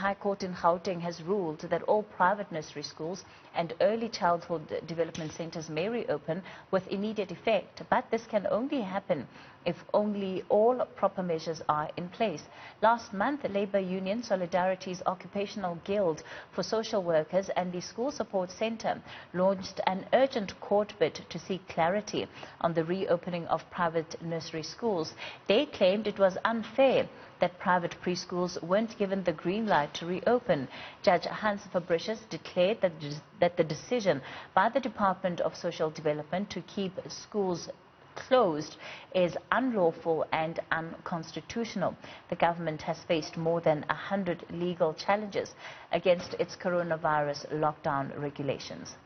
High Court in Gauteng has ruled that all private nursery schools and early childhood development centers may reopen with immediate effect, but this can only happen if only all proper measures are in place. Last month, Labour Union Solidarity's Occupational Guild for Social Workers and the School Support Centre launched an urgent court bid to seek clarity on the reopening of private nursery schools. They claimed it was unfair that private preschools weren't given the green light to reopen. Judge Hans Fabricius declared that the decision by the Department of Social Development to keep schools closed is unlawful and unconstitutional. The government has faced more than 100 legal challenges against its coronavirus lockdown regulations.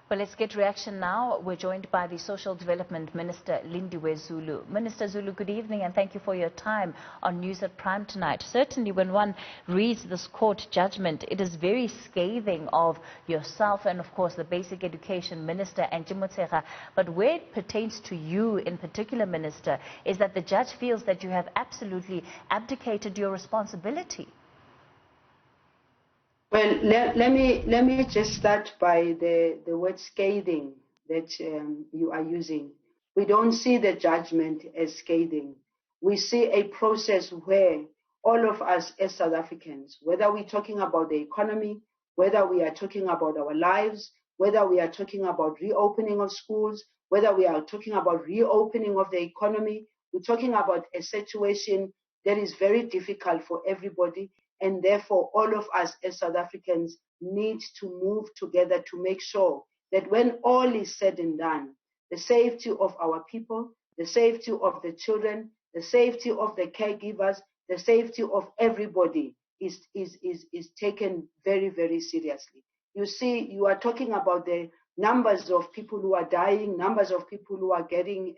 Well, let's get reaction now. We're joined by the Social Development Minister Lindiwe Zulu. Minister Zulu, good evening and thank you for your time on News at Prime tonight. Certainly when one reads this court judgment, it is very scathing of yourself and of course the Basic Education Minister and Motsega. But where it pertains to you in particular, Minister, is that the judge feels that you have absolutely abdicated your responsibility. Well, let me just start by the word scathing that you are using. We don't see the judgment as scathing. We see a process where all of us as South Africans, whether we're talking about the economy, whether we are talking about our lives, whether we are talking about reopening of schools, whether we are talking about reopening of the economy, we're talking about a situation that is very difficult for everybody. And therefore, all of us as South Africans need to move together to make sure that when all is said and done, the safety of our people, the safety of the children, the safety of the caregivers, the safety of everybody is taken very, very seriously. You see, you are talking about the numbers of people who are dying, numbers of people who are getting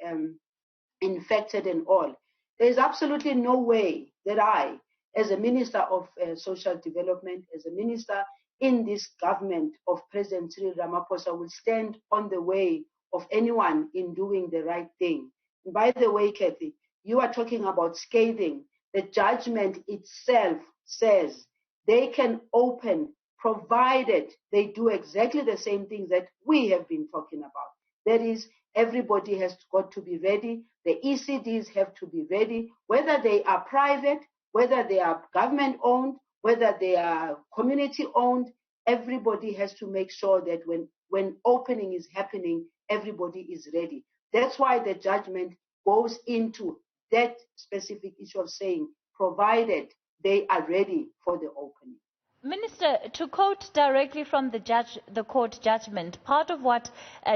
infected and all. There is absolutely no way that I, as a Minister of Social Development, as a minister in this government of President Cyril Ramaphosa, will stand on the way of anyone in doing the right thing. And by the way, Kathy, you are talking about scathing. The judgment itself says they can open provided they do exactly the same things that we have been talking about. That is, everybody has got to be ready. The ECDs have to be ready, whether they are private, whether they are government-owned, whether they are community-owned. Everybody has to make sure that when opening is happening, everybody is ready. That's why the judgment goes into that specific issue of saying, provided they are ready for the opening. Minister, to quote directly from the court judgment, part of what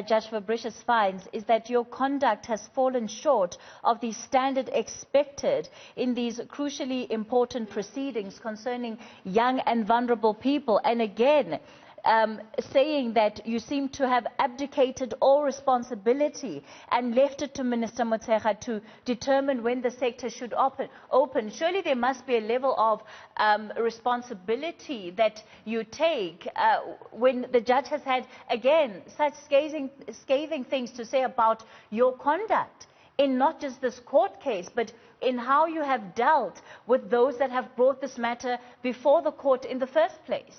Judge Fabricius finds is that your conduct has fallen short of the standard expected in these crucially important proceedings concerning young and vulnerable people. And again, saying that you seem to have abdicated all responsibility and left it to Minister Motsega to determine when the sector should open. Surely there must be a level of responsibility that you take when the judge has had, again, such scathing things to say about your conduct in not just this court case, but in how you have dealt with those that have brought this matter before the court in the first place.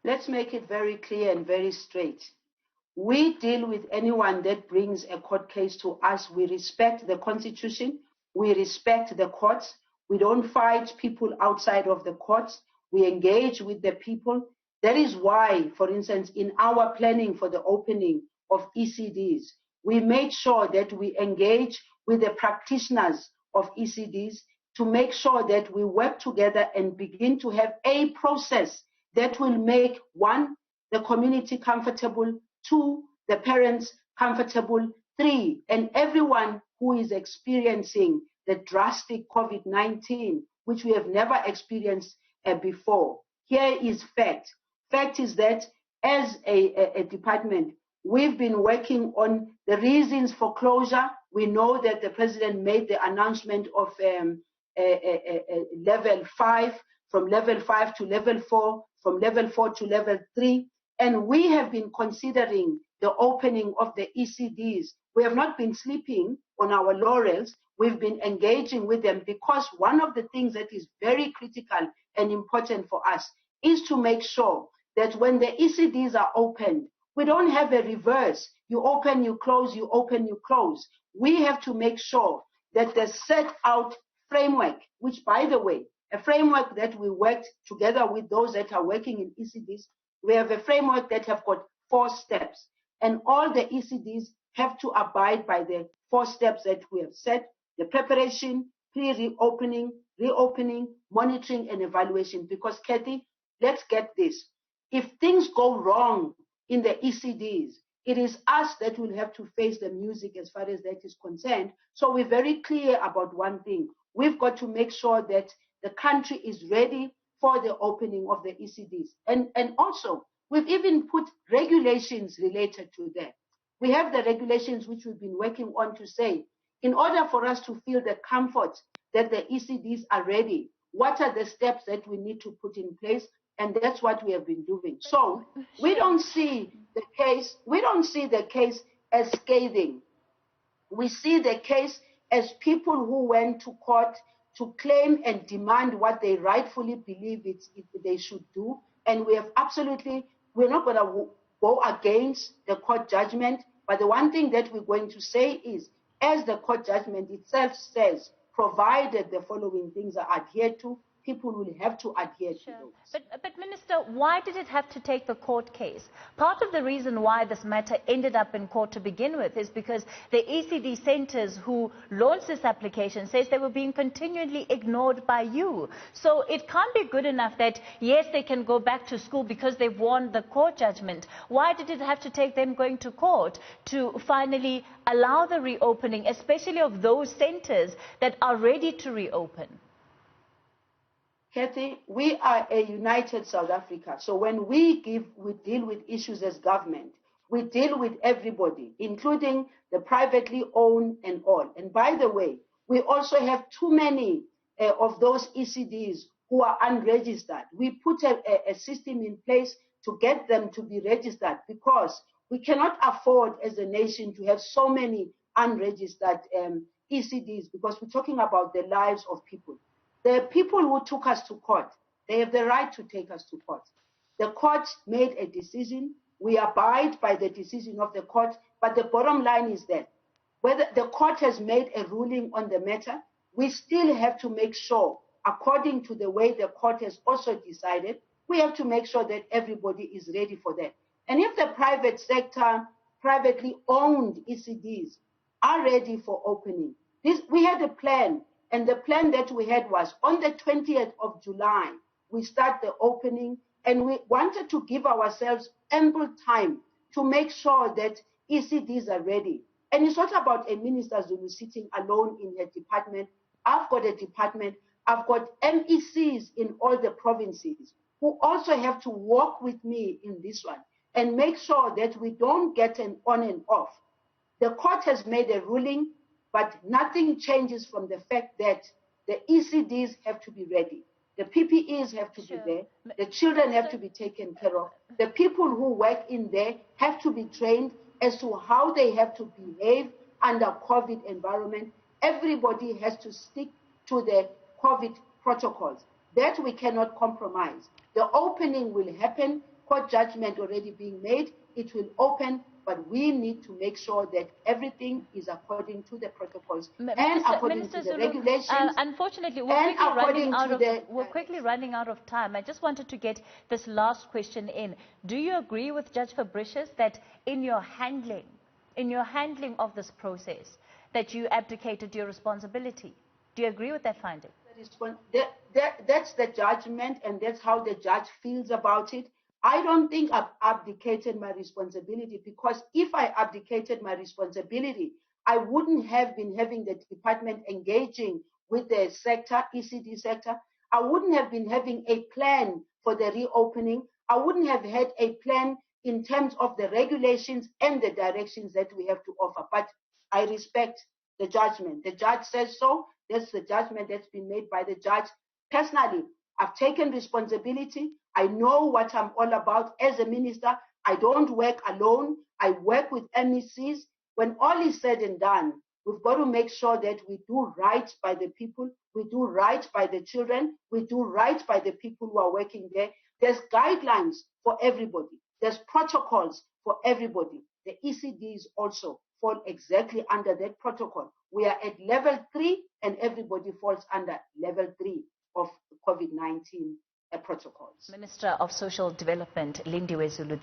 Let's make it very clear and very straight. We deal with anyone that brings a court case to us. We respect the Constitution. We respect the courts. We don't fight people outside of the courts. We engage with the people. That is why, for instance, in our planning for the opening of ECDs, we made sure that we engage with the practitioners of ECDs to make sure that we work together and begin to have a process that will make, one, the community comfortable, two, the parents comfortable, three, and everyone who is experiencing the drastic COVID-19, which we have never experienced before. Here is fact. Fact is that as a department, we've been working on the reasons for closure. We know that the president made the announcement of level 5, from level 5 to level 4, from level 4 to level 3. And we have been considering the opening of the ECDs. We have not been sleeping on our laurels. We've been engaging with them, because one of the things that is very critical and important for us is to make sure that when the ECDs are opened, we don't have a reverse. You open, you close, you open, you close. We have to make sure that the set out framework, which, by the way, a framework that we worked together with those that are working in ECDs, we have a framework that have got 4 steps, and all the ECDs have to abide by the 4 steps that we have set: the preparation, pre-reopening, reopening, monitoring, and evaluation. Because, Kathy, let's get this. If things go wrong in the ECDs, it is us that will have to face the music as far as that is concerned. So we're very clear about one thing. We've got to make sure that the country is ready for the opening of the ECDs. And also, we've even put regulations related to that. We have the regulations which we've been working on to say, in order for us to feel the comfort that the ECDs are ready, what are the steps that we need to put in place? And that's what we have been doing. So we don't see the case as scathing. We see the case as people who went to court to claim and demand what they rightfully believe they should do. And we're not going to go against the court judgment. But the one thing that we're going to say is, as the court judgment itself says, provided the following things are adhered to, people will have to adhere to those. But Minister, why did it have to take the court case? Part of the reason why this matter ended up in court to begin with is because the ECD centers who launched this application says they were being continually ignored by you. So it can't be good enough that, yes, they can go back to school because they've won the court judgment. Why did it have to take them going to court to finally allow the reopening, especially of those centers that are ready to reopen? Kathy, we are a united South Africa. So when we deal with issues as government, we deal with everybody, including the privately owned and all. And by the way, we also have too many of those ECDs who are unregistered. We put a system in place to get them to be registered, because we cannot afford as a nation to have so many unregistered ECDs, because we're talking about the lives of people. The people who took us to court, they have the right to take us to court. The court made a decision. We abide by the decision of the court. But the bottom line is that whether the court has made a ruling on the matter, we still have to make sure, according to the way the court has also decided, we have to make sure that everybody is ready for that. And if the private sector, privately owned ECDs are ready for opening, we had a plan. And the plan that we had was, on the 20th of July, we start the opening, and we wanted to give ourselves ample time to make sure that ECDs are ready. And it's not about a Minister Zulu sitting alone in her department. I've got a department. I've got MECs in all the provinces who also have to work with me in this one and make sure that we don't get an on and off. The court has made a ruling, but nothing changes from the fact that the ECDs have to be ready. The PPEs have to be there. The children have to be taken care of. The people who work in there have to be trained as to how they have to behave under COVID environment. Everybody has to stick to the COVID protocols. That we cannot compromise. The opening will happen. Court judgment already being made. It will open. But we need to make sure that everything is according to the protocols and according to the regulations. Unfortunately, we're quickly running out of time. I just wanted to get this last question in. Do you agree with Judge Fabricius that in your handling of this process, that you abdicated your responsibility? Do you agree with that finding? That's the judgment, and that's how the judge feels about it. I don't think I've abdicated my responsibility, because if I abdicated my responsibility, I wouldn't have been having the department engaging with the sector, ECD sector. I wouldn't have been having a plan for the reopening. I wouldn't have had a plan in terms of the regulations and the directions that we have to offer. But I respect the judgment. The judge says so. That's the judgment that's been made by the judge. Personally, I've taken responsibility. I know what I'm all about as a minister. I don't work alone. I work with MECs. When all is said and done, we've got to make sure that we do right by the people, we do right by the children, we do right by the people who are working there. There's guidelines for everybody. There's protocols for everybody. The ECDs also fall exactly under that protocol. We are at level 3 and everybody falls under level 3 of COVID-19 protocols. Minister of Social Development Lindiwe Zulu.